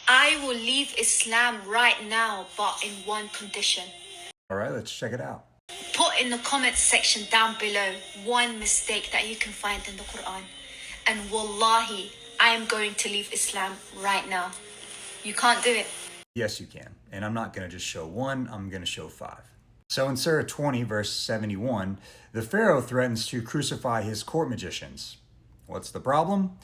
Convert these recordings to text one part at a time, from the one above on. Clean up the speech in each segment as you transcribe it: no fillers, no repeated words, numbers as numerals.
I will leave Islam right now, but in one condition. All right, let's check it out. Put in the comments section down below one mistake that you can find in the Quran. And wallahi, I am going to leave Islam right now. You can't do it. Yes, you can. And I'm not going to just show one, I'm going to show five. So in Surah 20, verse 71, the Pharaoh threatens to crucify his court magicians. What's the problem?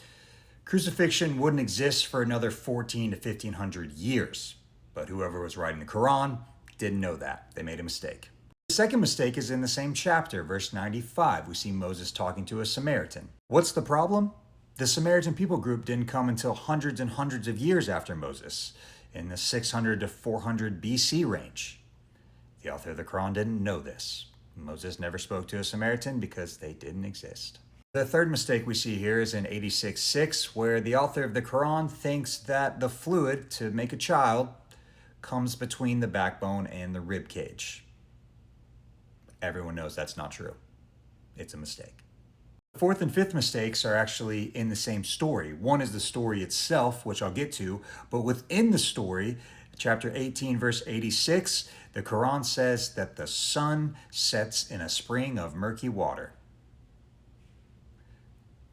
Crucifixion wouldn't exist for another 14 to 1500 years. But whoever was writing the Quran didn't know that. They made a mistake. The second mistake is in the same chapter, verse 95. We see Moses talking to a Samaritan. What's the problem? The Samaritan people group didn't come until hundreds and hundreds of years after Moses, in the 600 to 400 BC range. The author of the Quran didn't know this. Moses never spoke to a Samaritan because they didn't exist. The third mistake we see here is in 86:6, where the author of the Quran thinks that the fluid to make a child comes between the backbone and the rib cage. Everyone knows that's not true. It's a mistake. The fourth and fifth mistakes are actually in the same story. One is the story itself, which I'll get to, but within the story, chapter 18, verse 86, the Quran says that the sun sets in a spring of murky water.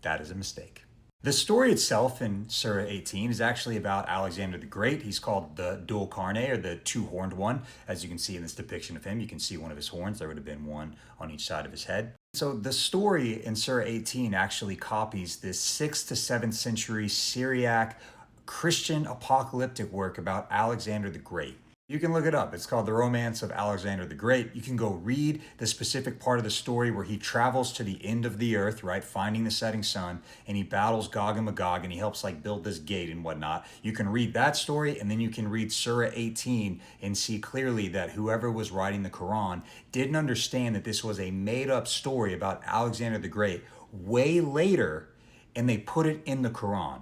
That is a mistake. The story itself in Surah 18 is actually about Alexander the Great. He's called the Dul Qarnayn, or the two-horned one. As you can see in this depiction of him, you can see one of his horns. There would have been one on each side of his head. So the story in Surah 18 actually copies this 6th to 7th century Syriac Christian apocalyptic work about Alexander the Great. You can look it up. It's called The Romance of Alexander the Great. You can go read the specific part of the story where he travels to the end of the earth, right, finding the setting sun, and he battles Gog and Magog, and he helps like build this gate and whatnot. You can read that story, and then you can read Surah 18 and see clearly that whoever was writing the Quran didn't understand that this was a made-up story about Alexander the Great way later, and they put it in the Quran,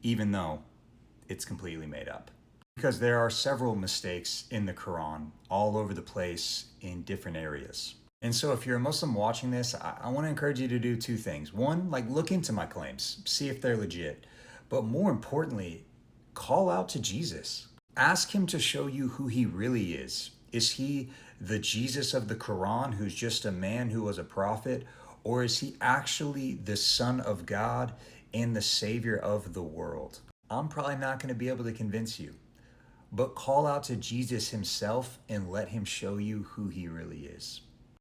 even though it's completely made up. Because there are several mistakes in the Quran all over the place in different areas. And so if you're a Muslim watching this, I want to encourage you to do two things. One, like look into my claims, see if they're legit. But more importantly, call out to Jesus. Ask him to show you who he really is. Is he the Jesus of the Quran who's just a man who was a prophet? Or is he actually the Son of God and the Savior of the world? I'm probably not going to be able to convince you. But call out to Jesus himself and let him show you who he really is.